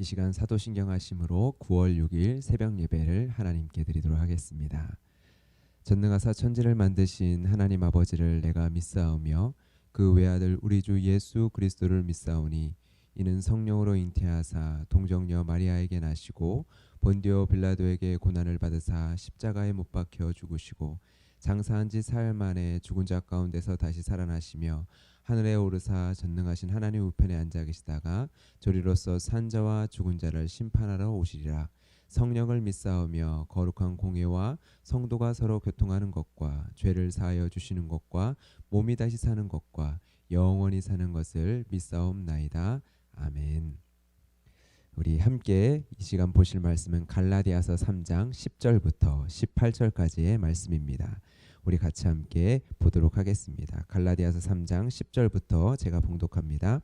이 시간 사도신경 하심으로 9월 6일 새벽 예배를 하나님께 드리도록 하겠습니다. 전능하사 천지를 만드신 하나님 아버지를 내가 믿사오며 그 외아들 우리 주 예수 그리스도를 믿사오니 이는 성령으로 잉태하사 동정녀 마리아에게 나시고 본디오 빌라도에게 고난을 받으사 십자가에 못 박혀 죽으시고 장사한 지 사흘 만에 죽은 자 가운데서 다시 살아나시며 하늘에 오르사 전능하신 하나님 우편에 앉아 계시다가 저리로서 산 자와 죽은 자를 심판하러 오시리라. 성령을 믿사오며 거룩한 공예와 성도가 서로 교통하는 것과 죄를 사하여 주시는 것과 몸이 다시 사는 것과 영원히 사는 것을 믿사옵나이다. 아멘. 우리 함께 이 시간 보실 말씀은 갈라디아서 3장 10절부터 18절까지의 말씀입니다. 우리 같이 함께 보도록 하겠습니다. 갈라디아서 3장 10절부터 제가 봉독합니다.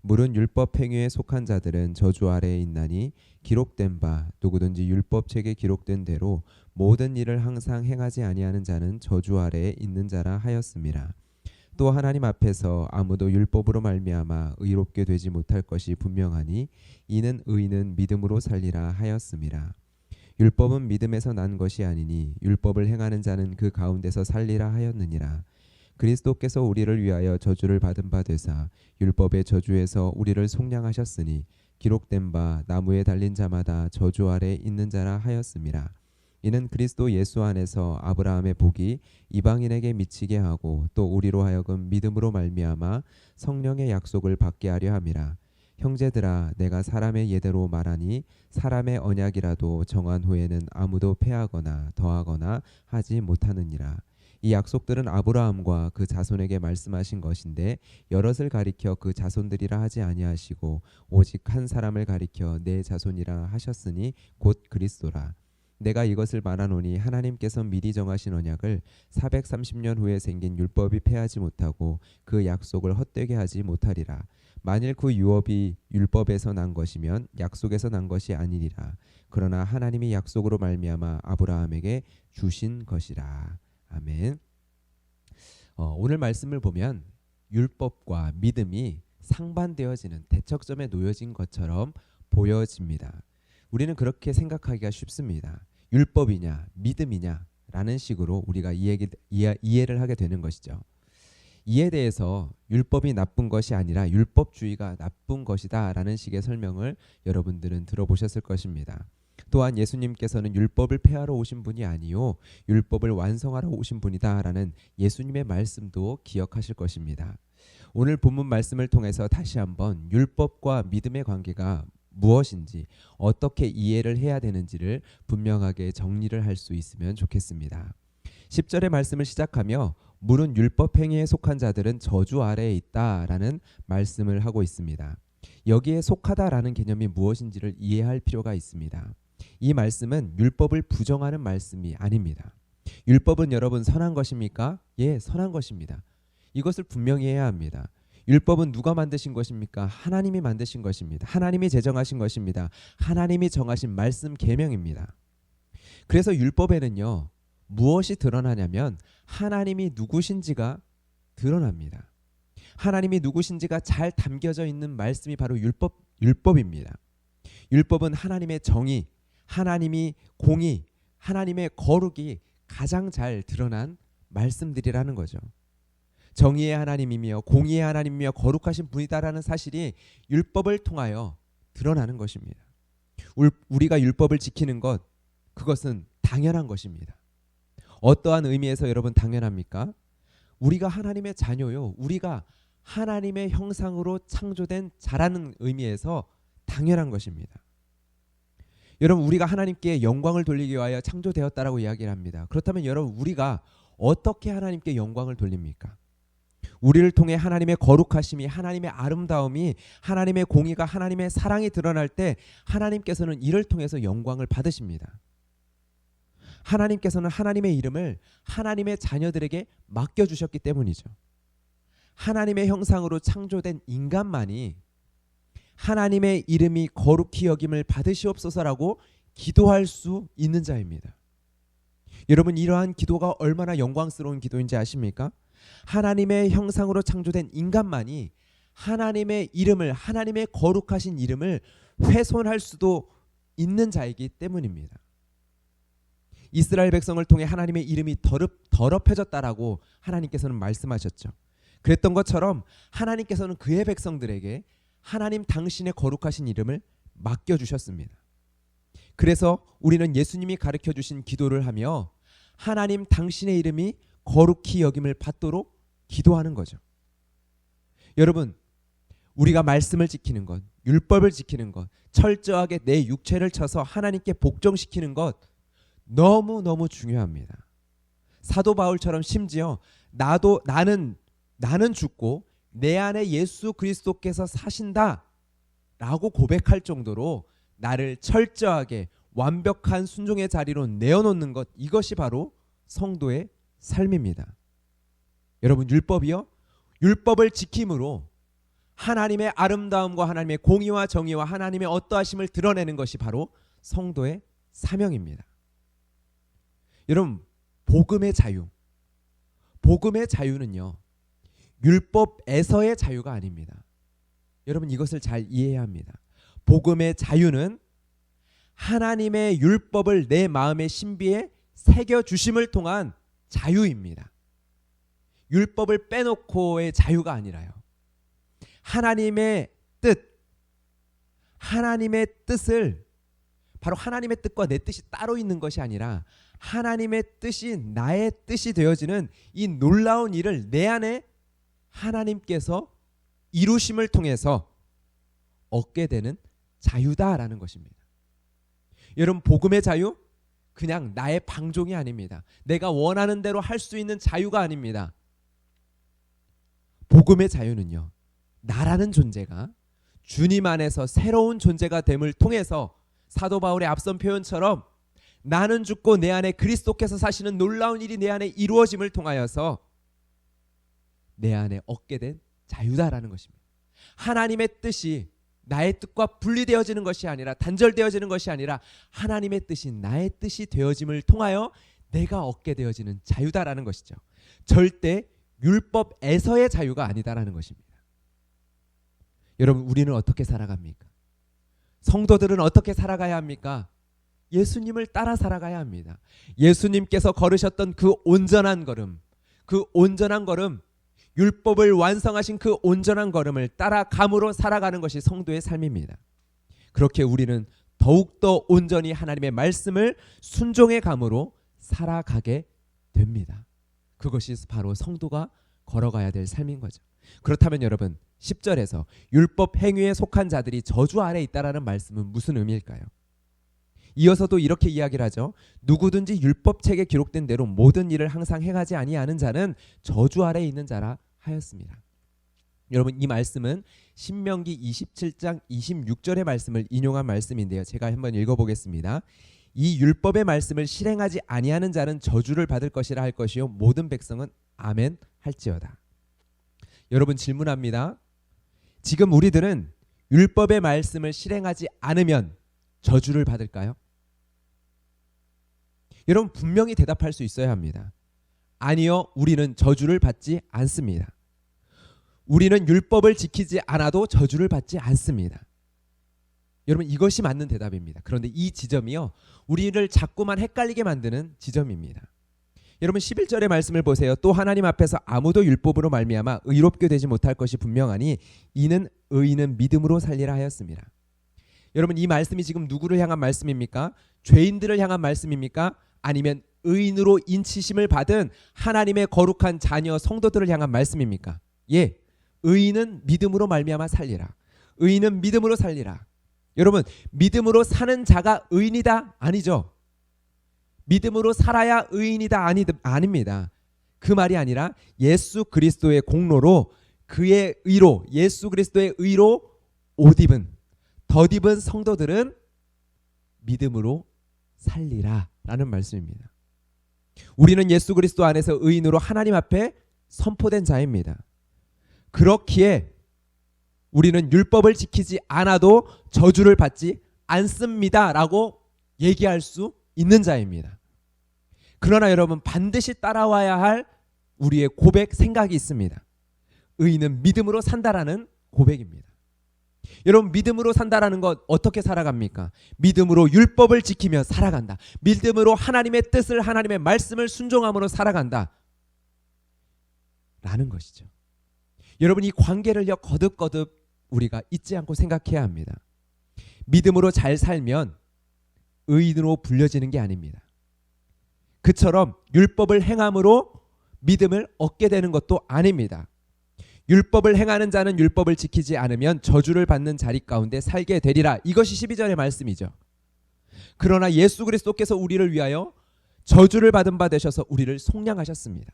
물은 율법 행위에 속한 자들은 저주 아래에 있나니 기록된 바 누구든지 율법책에 기록된 대로 모든 일을 항상 행하지 아니하는 자는 저주 아래에 있는 자라 하였음이라. 또 하나님 앞에서 아무도 율법으로 말미암아 의롭게 되지 못할 것이 분명하니 이는 의인은 믿음으로 살리라 하였음이라. 율법은 믿음에서 난 것이 아니니 율법을 행하는 자는 그 가운데서 살리라 하였느니라. 그리스도께서 우리를 위하여 저주를 받은 바 되사 율법의 저주에서 우리를 속량하셨으니 기록된 바 나무에 달린 자마다 저주 아래 있는 자라 하였음이라. 이는 그리스도 예수 안에서 아브라함의 복이 이방인에게 미치게 하고 또 우리로 하여금 믿음으로 말미암아 성령의 약속을 받게 하려 함이라. 형제들아 내가 사람의 예대로 말하니 사람의 언약이라도 정한 후에는 아무도 패하거나 더하거나 하지 못하느니라. 이 약속들은 아브라함과 그 자손에게 말씀하신 것인데 여럿을 가리켜 그 자손들이라 하지 아니하시고 오직 한 사람을 가리켜 내 자손이라 하셨으니 곧 그리스도라. 내가 이것을 말하노니 하나님께서 미리 정하신 언약을 430년 후에 생긴 율법이 패하지 못하고 그 약속을 헛되게 하지 못하리라. 만일 그 유업이 율법에서 난 것이면 약속에서 난 것이 아니리라. 그러나 하나님이 약속으로 말미암아 아브라함에게 주신 것이라. 아멘. 오늘 말씀을 보면 율법과 믿음이 상반되어지는 대척점에 놓여진 것처럼 보여집니다. 우리는 그렇게 생각하기가 쉽습니다. 율법이냐 믿음이냐 라는 식으로 우리가 이해를 하게 되는 것이죠. 이에 대해서 율법이 나쁜 것이 아니라 율법주의가 나쁜 것이다 라는 식의 설명을 여러분들은 들어보셨을 것입니다. 또한 예수님께서는 율법을 폐하러 오신 분이 아니요 율법을 완성하러 오신 분이다 라는 예수님의 말씀도 기억하실 것입니다. 오늘 본문 말씀을 통해서 다시 한번 율법과 믿음의 관계가 무엇인지 어떻게 이해를 해야 되는지를 분명하게 정리를 할 수 있으면 좋겠습니다. 10절의 말씀을 시작하며 물은 율법 행위에 속한 자들은 저주 아래에 있다라는 말씀을 하고 있습니다. 여기에 속하다라는 개념이 무엇인지를 이해할 필요가 있습니다. 이 말씀은 율법을 부정하는 말씀이 아닙니다. 율법은 여러분 선한 것입니까? 예, 선한 것입니다. 이것을 분명히 해야 합니다. 율법은 누가 만드신 것입니까? 하나님이 만드신 것입니다. 하나님이 제정하신 것입니다. 하나님이 정하신 말씀 계명입니다. 그래서 율법에는요 무엇이 드러나냐면 하나님이 누구신지가 드러납니다. 하나님이 누구신지가 잘 담겨져 있는 말씀이 바로 율법입니다. 율법은 하나님의 정의, 하나님이 공의, 하나님의 거룩이 가장 잘 드러난 말씀들이라는 거죠. 정의의 하나님이며 공의의 하나님이며 거룩하신 분이다라는 사실이 율법을 통하여 드러나는 것입니다. 우리가 율법을 지키는 것, 그것은 당연한 것입니다. 어떠한 의미에서 여러분 당연합니까? 우리가 하나님의 자녀요. 우리가 하나님의 형상으로 창조된 자라는 의미에서 당연한 것입니다. 여러분 우리가 하나님께 영광을 돌리기 위하여 창조되었다라고 이야기를 합니다. 그렇다면 여러분 우리가 어떻게 하나님께 영광을 돌립니까? 우리를 통해 하나님의 거룩하심이 하나님의 아름다움이 하나님의 공의가 하나님의 사랑이 드러날 때 하나님께서는 이를 통해서 영광을 받으십니다. 하나님께서는 하나님의 이름을 하나님의 자녀들에게 맡겨주셨기 때문이죠. 하나님의 형상으로 창조된 인간만이 하나님의 이름이 거룩히 여김을 받으시옵소서라고 기도할 수 있는 자입니다. 여러분 이러한 기도가 얼마나 영광스러운 기도인지 아십니까? 하나님의 형상으로 창조된 인간만이 하나님의 이름을, 하나님의 거룩하신 이름을 훼손할 수도 있는 자이기 때문입니다. 이스라엘 백성을 통해 하나님의 이름이 더럽혀졌다라고 하나님께서는 말씀하셨죠. 그랬던 것처럼 하나님께서는 그의 백성들에게 하나님 당신의 거룩하신 이름을 맡겨주셨습니다. 그래서 우리는 예수님이 가르쳐주신 기도를 하며 하나님 당신의 이름이 거룩히 여김을 받도록 기도하는 거죠. 여러분, 우리가 말씀을 지키는 것, 율법을 지키는 것, 철저하게 내 육체를 쳐서 하나님께 복종시키는 것 너무너무 중요합니다. 사도 바울처럼 심지어 나는 죽고 내 안에 예수 그리스도께서 사신다 라고 고백할 정도로 나를 철저하게 완벽한 순종의 자리로 내어놓는 것, 이것이 바로 성도의 삶입니다. 여러분, 율법이요? 율법을 지킴으로 하나님의 아름다움과 하나님의 공의와 정의와 하나님의 어떠하심을 드러내는 것이 바로 성도의 사명입니다. 여러분, 복음의 자유는요, 율법에서의 자유가 아닙니다. 여러분, 이것을 잘 이해해야 합니다. 복음의 자유는 하나님의 율법을 내 마음의 신비에 새겨주심을 통한 자유입니다. 율법을 빼놓고의 자유가 아니라요. 하나님의 뜻을, 바로 하나님의 뜻과 내 뜻이 따로 있는 것이 아니라 하나님의 뜻이 나의 뜻이 되어지는 이 놀라운 일을 내 안에 하나님께서 이루심을 통해서 얻게 되는 자유다라는 것입니다. 여러분, 복음의 자유? 그냥 나의 방종이 아닙니다. 내가 원하는 대로 할 수 있는 자유가 아닙니다. 복음의 자유는요, 나라는 존재가 주님 안에서 새로운 존재가 됨을 통해서 사도 바울의 앞선 표현처럼 나는 죽고 내 안에 그리스도께서 사시는 놀라운 일이 내 안에 이루어짐을 통하여서 내 안에 얻게 된 자유다라는 것입니다. 하나님의 뜻이 나의 뜻과 분리되어지는 것이 아니라, 단절되어지는 것이 아니라 하나님의 뜻이 나의 뜻이 되어짐을 통하여 내가 얻게 되어지는 자유다라는 것이죠. 절대 율법에서의 자유가 아니다라는 것입니다. 여러분, 우리는 어떻게 살아갑니까? 성도들은 어떻게 살아가야 합니까? 예수님을 따라 살아가야 합니다. 예수님께서 걸으셨던 그 온전한 걸음, 율법을 완성하신 그 온전한 걸음을 따라감으로 살아가는 것이 성도의 삶입니다. 그렇게 우리는 더욱더 온전히 하나님의 말씀을 순종의 감으로 살아가게 됩니다. 그것이 바로 성도가 걸어가야 될 삶인 거죠. 그렇다면 여러분, 10절에서 율법 행위에 속한 자들이 저주 아래에 있다라는 말씀은 무슨 의미일까요? 이어서도 이렇게 이야기를 하죠. 누구든지 율법책에 기록된 대로 모든 일을 항상 행하지 아니하는 자는 저주 아래에 있는 자라 하였습니다. 여러분, 이 말씀은 신명기 27장 26절의 말씀을 인용한 말씀인데요. 제가 한번 읽어보겠습니다. 이 율법의 말씀을 실행하지 아니하는 자는 저주를 받을 것이라 할 것이요 모든 백성은 아멘 할지어다. 여러분, 질문합니다. 지금 우리들은 율법의 말씀을 실행하지 않으면 저주를 받을까요? 여러분, 분명히 대답할 수 있어야 합니다. 아니요, 우리는 저주를 받지 않습니다. 우리는 율법을 지키지 않아도 저주를 받지 않습니다. 여러분, 이것이 맞는 대답입니다. 그런데 이 지점이요, 우리를 자꾸만 헷갈리게 만드는 지점입니다. 여러분, 11절의 말씀을 보세요. 또 하나님 앞에서 아무도 율법으로 말미암아 의롭게 되지 못할 것이 분명하니 이는 의인은 믿음으로 살리라 하였습니다. 여러분, 이 말씀이 지금 누구를 향한 말씀입니까? 죄인들을 향한 말씀입니까? 아니면 의인으로 인치심을 받은 하나님의 거룩한 자녀 성도들을 향한 말씀입니까? 예, 의인은 믿음으로 말미암아 살리라. 의인은 믿음으로 살리라. 여러분, 믿음으로 사는 자가 의인이다? 아니죠. 믿음으로 살아야 의인이다? 아닙니다. 그 말이 아니라 예수 그리스도의 공로로, 그의 의로, 예수 그리스도의 의로 덧입은 성도들은 믿음으로 살리라 라는 말씀입니다. 우리는 예수 그리스도 안에서 의인으로 하나님 앞에 선포된 자입니다. 그렇기에 우리는 율법을 지키지 않아도 저주를 받지 않습니다 라고 얘기할 수 있는 자입니다. 그러나 여러분, 반드시 따라와야 할 우리의 고백, 생각이 있습니다. 의인은 믿음으로 산다라는 고백입니다. 여러분, 믿음으로 산다라는 것 어떻게 살아갑니까? 믿음으로 율법을 지키며 살아간다. 믿음으로 하나님의 뜻을, 하나님의 말씀을 순종함으로 살아간다 라는 것이죠. 여러분, 이 관계를요 거듭거듭 우리가 잊지 않고 생각해야 합니다. 믿음으로 잘 살면 의인으로 불려지는 게 아닙니다. 그처럼 율법을 행함으로 믿음을 얻게 되는 것도 아닙니다. 율법을 행하는 자는 율법을 지키지 않으면 저주를 받는 자리 가운데 살게 되리라. 이것이 12절의 말씀이죠. 그러나 예수 그리스도께서 우리를 위하여 저주를 받은 바 되셔서 우리를 속량하셨습니다.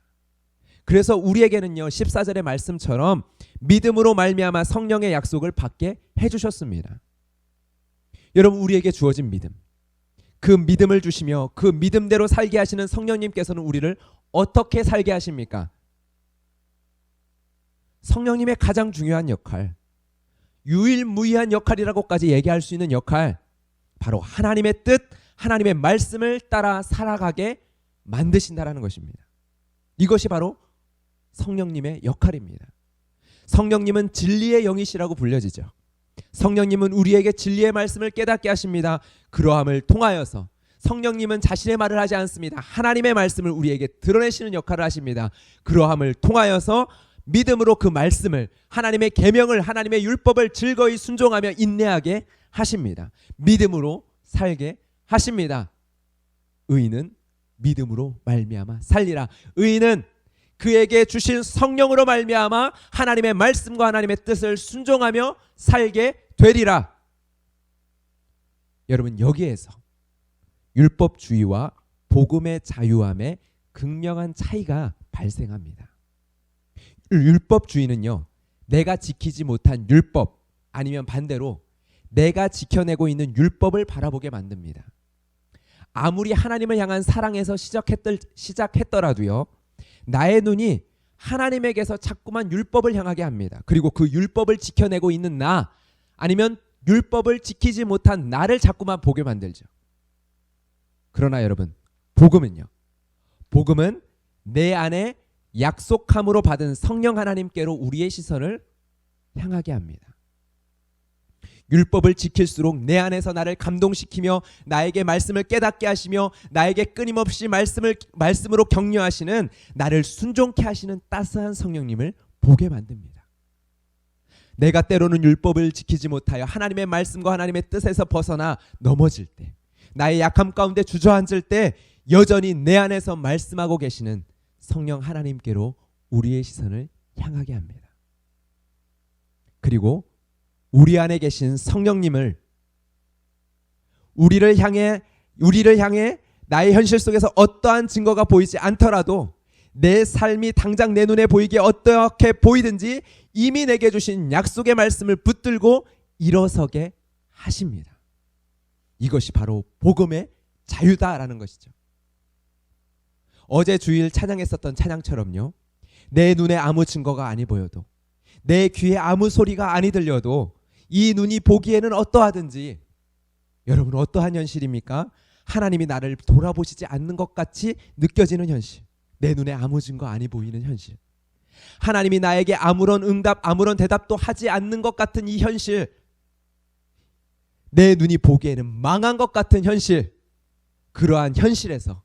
그래서 우리에게는요 14절의 말씀처럼 믿음으로 말미암아 성령의 약속을 받게 해주셨습니다. 여러분, 우리에게 주어진 믿음, 그 믿음을 주시며 그 믿음대로 살게 하시는 성령님께서는 우리를 어떻게 살게 하십니까? 성령님의 가장 중요한 역할, 유일무이한 역할이라고까지 얘기할 수 있는 역할, 바로 하나님의 뜻, 하나님의 말씀을 따라 살아가게 만드신다라는 것입니다. 이것이 바로 성령님의 역할입니다. 성령님은 진리의 영이시라고 불려지죠. 성령님은 우리에게 진리의 말씀을 깨닫게 하십니다. 그러함을 통하여서 성령님은 자신의 말을 하지 않습니다. 하나님의 말씀을 우리에게 드러내시는 역할을 하십니다. 그러함을 통하여서 믿음으로 그 말씀을, 하나님의 계명을, 하나님의 율법을 즐거이 순종하며 인내하게 하십니다. 믿음으로 살게 하십니다. 의인은 믿음으로 말미암아 살리라. 의인은 그에게 주신 성령으로 말미암아 하나님의 말씀과 하나님의 뜻을 순종하며 살게 되리라. 여러분, 여기에서 율법주의와 복음의 자유함의 극명한 차이가 발생합니다. 율법주의는요, 내가 지키지 못한 율법, 아니면 반대로 내가 지켜내고 있는 율법을 바라보게 만듭니다. 아무리 하나님을 향한 사랑에서 시작했더라도요, 나의 눈이 하나님에게서 자꾸만 율법을 향하게 합니다. 그리고 그 율법을 지켜내고 있는 나, 아니면 율법을 지키지 못한 나를 자꾸만 보게 만들죠. 그러나 여러분, 복음은요, 복음은 내 안에 약속함으로 받은 성령 하나님께로 우리의 시선을 향하게 합니다. 율법을 지킬수록 내 안에서 나를 감동시키며 나에게 말씀을 깨닫게 하시며 나에게 끊임없이 말씀으로 격려하시는, 나를 순종케 하시는 따스한 성령님을 보게 만듭니다. 내가 때로는 율법을 지키지 못하여 하나님의 말씀과 하나님의 뜻에서 벗어나 넘어질 때, 나의 약함 가운데 주저앉을 때 여전히 내 안에서 말씀하고 계시는 성령 하나님께로 우리의 시선을 향하게 합니다. 그리고 우리 안에 계신 성령님을 우리를 향해 나의 현실 속에서 어떠한 증거가 보이지 않더라도 내 삶이 당장 내 눈에 보이기에 어떻게 보이든지 이미 내게 주신 약속의 말씀을 붙들고 일어서게 하십니다. 이것이 바로 복음의 자유다라는 것이죠. 어제 주일 찬양했었던 찬양처럼요, 내 눈에 아무 증거가 아니 보여도, 내 귀에 아무 소리가 아니 들려도 이 눈이 보기에는 어떠하든지, 여러분, 어떠한 현실입니까? 하나님이 나를 돌아보시지 않는 것 같이 느껴지는 현실, 내 눈에 아무 증거 아니 보이는 현실, 하나님이 나에게 아무런 응답, 아무런 대답도 하지 않는 것 같은 이 현실, 내 눈이 보기에는 망한 것 같은 현실, 그러한 현실에서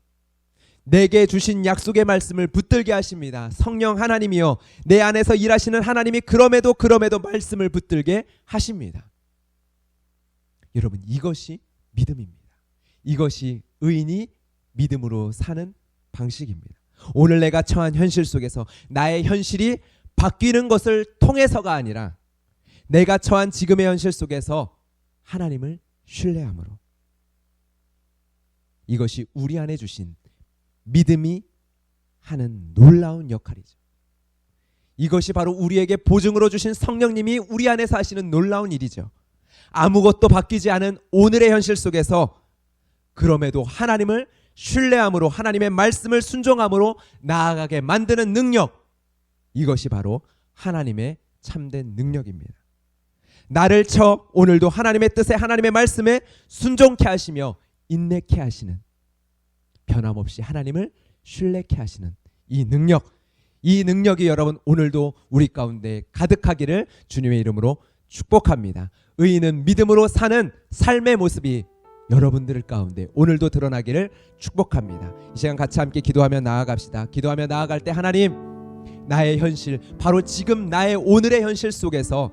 내게 주신 약속의 말씀을 붙들게 하십니다. 성령 하나님이여, 내 안에서 일하시는 하나님이 그럼에도 말씀을 붙들게 하십니다. 여러분, 이것이 믿음입니다. 이것이 의인이 믿음으로 사는 방식입니다. 오늘 내가 처한 현실 속에서 나의 현실이 바뀌는 것을 통해서가 아니라 내가 처한 지금의 현실 속에서 하나님을 신뢰함으로, 이것이 우리 안에 주신 믿음이 하는 놀라운 역할이죠. 이것이 바로 우리에게 보증으로 주신 성령님이 우리 안에서 하시는 놀라운 일이죠. 아무것도 바뀌지 않은 오늘의 현실 속에서 그럼에도 하나님을 신뢰함으로, 하나님의 말씀을 순종함으로 나아가게 만드는 능력, 이것이 바로 하나님의 참된 능력입니다. 나를 쳐 오늘도 하나님의 뜻에, 하나님의 말씀에 순종케 하시며 인내케 하시는, 변함없이 하나님을 신뢰케 하시는 이 능력, 이 능력이 여러분 오늘도 우리 가운데 가득하기를 주님의 이름으로 축복합니다. 의인은 믿음으로 사는 삶의 모습이 여러분들 가운데 오늘도 드러나기를 축복합니다. 이 시간 같이 함께 기도하며 나아갑시다. 기도하며 나아갈 때 하나님, 나의 현실, 바로 지금 나의 오늘의 현실 속에서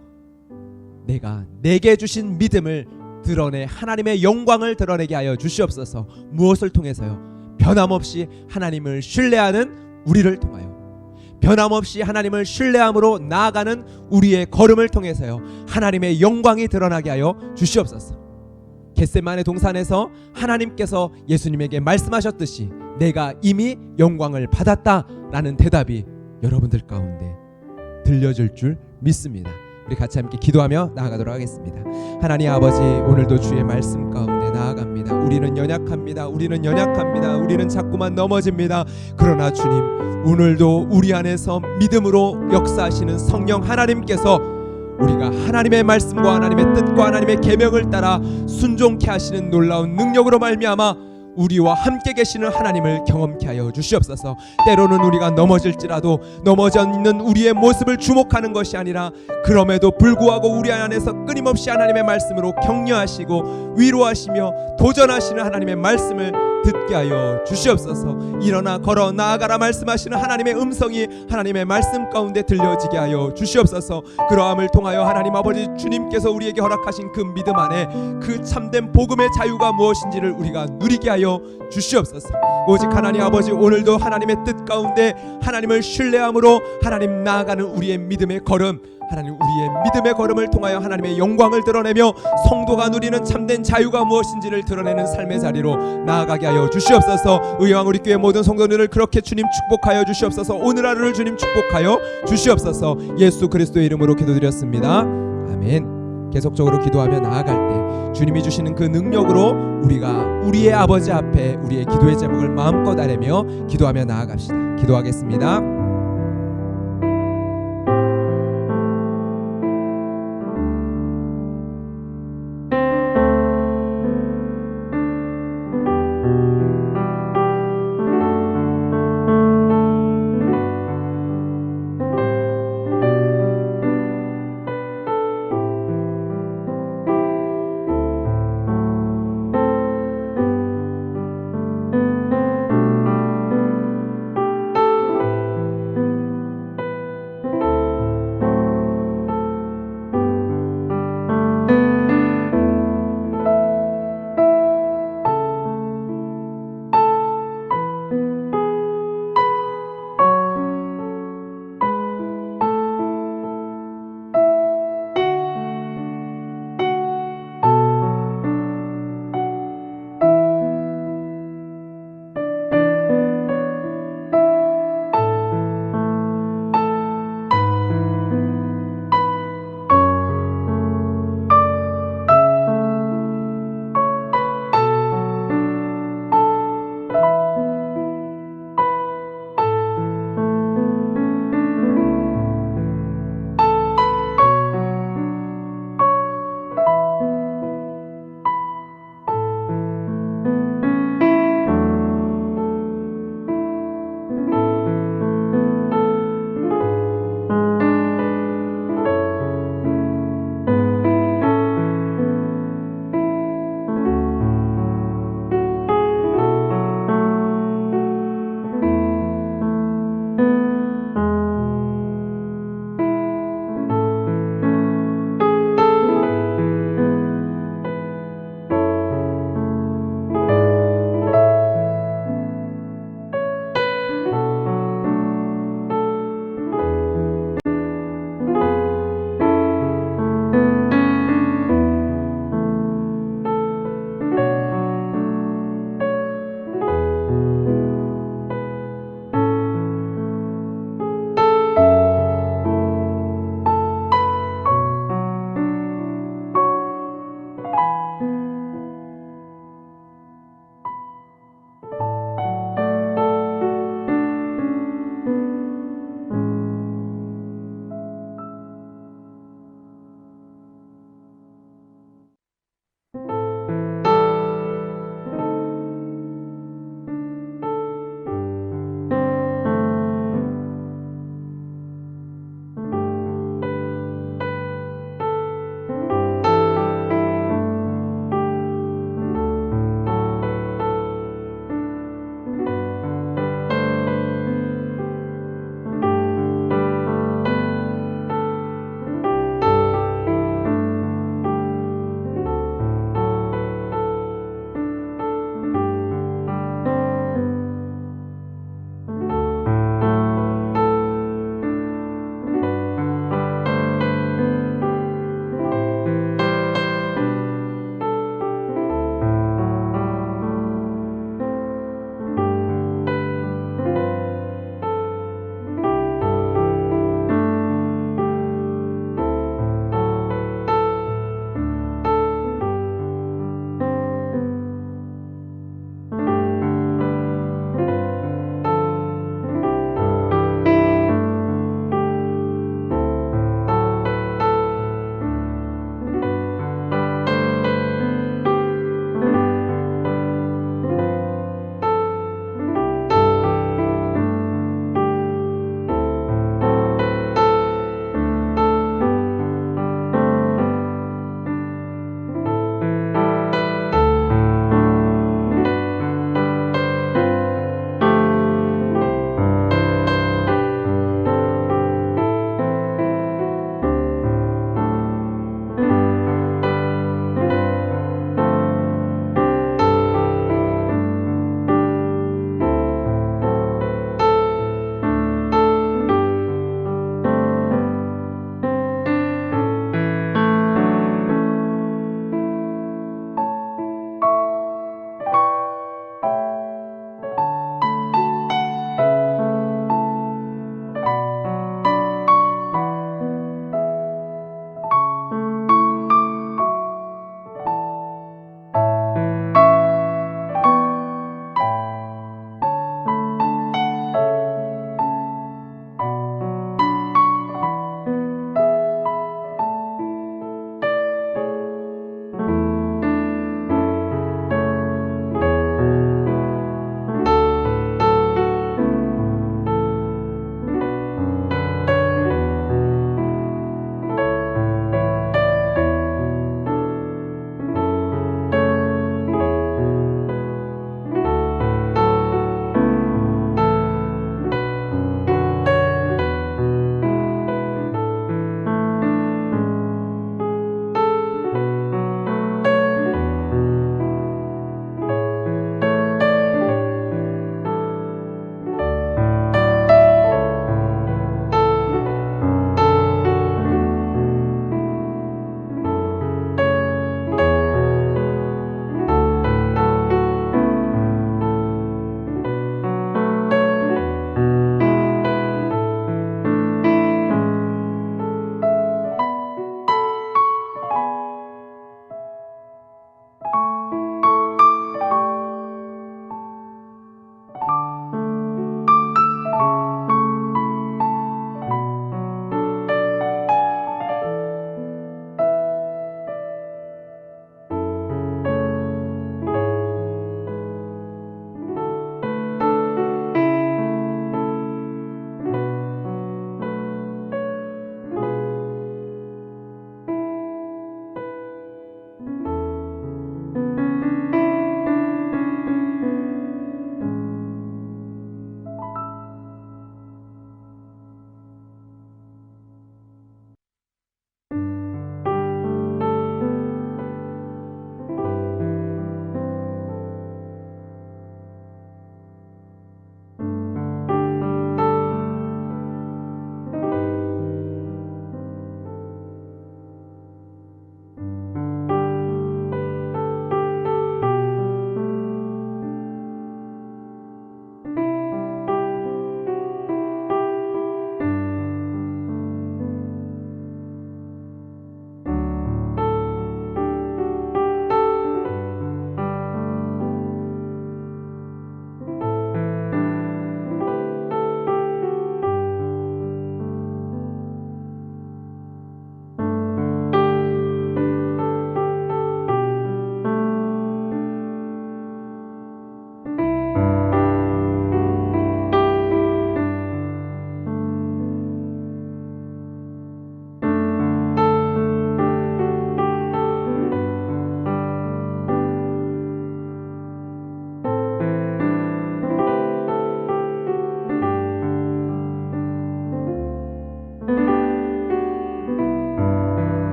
내게 주신 믿음을 드러내 하나님의 영광을 드러내게 하여 주시옵소서. 무엇을 통해서요? 변함없이 하나님을 신뢰하는 우리를 통하여, 변함없이 하나님을 신뢰함으로 나아가는 우리의 걸음을 통해서요, 하나님의 영광이 드러나게 하여 주시옵소서. 겟세마네 동산에서 하나님께서 예수님에게 말씀하셨듯이 내가 이미 영광을 받았다라는 대답이 여러분들 가운데 들려질 줄 믿습니다. 우리 같이 함께 기도하며 나아가도록 하겠습니다. 하나님 아버지, 오늘도 주의 말씀 가운데 나아갑니다. 우리는 연약합니다. 우리는 자꾸만 넘어집니다. 그러나 주님, 오늘도 우리 안에서 믿음으로 역사하시는 성령 하나님께서 우리가 하나님의 말씀과 하나님의 뜻과 하나님의 계명을 따라 순종케 하시는 놀라운 능력으로 말미암아 우리와 함께 계시는 하나님을 경험케 하여 주시옵소서. 때로는 우리가 넘어질지라도 넘어져 있는 우리의 모습을 주목하는 것이 아니라, 그럼에도 불구하고 우리 안에서 끊임없이 하나님의 말씀으로 격려하시고 위로하시며 도전하시는 하나님의 말씀을 듣게 하여 주시옵소서. 일어나 걸어 나아가라 말씀하시는 하나님의 음성이 하나님의 말씀 가운데 들려지게 하여 주시옵소서. 그러함을 통하여 하나님 아버지, 주님께서 우리에게 허락하신 그 믿음 안에 그 참된 복음의 자유가 무엇인지를 우리가 누리게 하여 주시옵소서. 오직 하나님 아버지, 오늘도 하나님의 뜻 가운데 하나님을 신뢰함으로 하나님 나아가는 우리의 믿음의 걸음, 하나님 우리의 믿음의 걸음을 통하여 하나님의 영광을 드러내며 성도가 누리는 참된 자유가 무엇인지를 드러내는 삶의 자리로 나아가게 하여 주시옵소서. 의왕 우리 교회 모든 성도들을 그렇게 주님 축복하여 주시옵소서. 오늘 하루를 주님 축복하여 주시옵소서. 예수 그리스도의 이름으로 기도드렸습니다. 아멘. 계속적으로 기도하며 나아갈 때 주님이 주시는 그 능력으로 우리가 우리의 아버지 앞에 우리의 기도의 제목을 마음껏 아뢰며 기도하며 나아갑시다. 기도하겠습니다.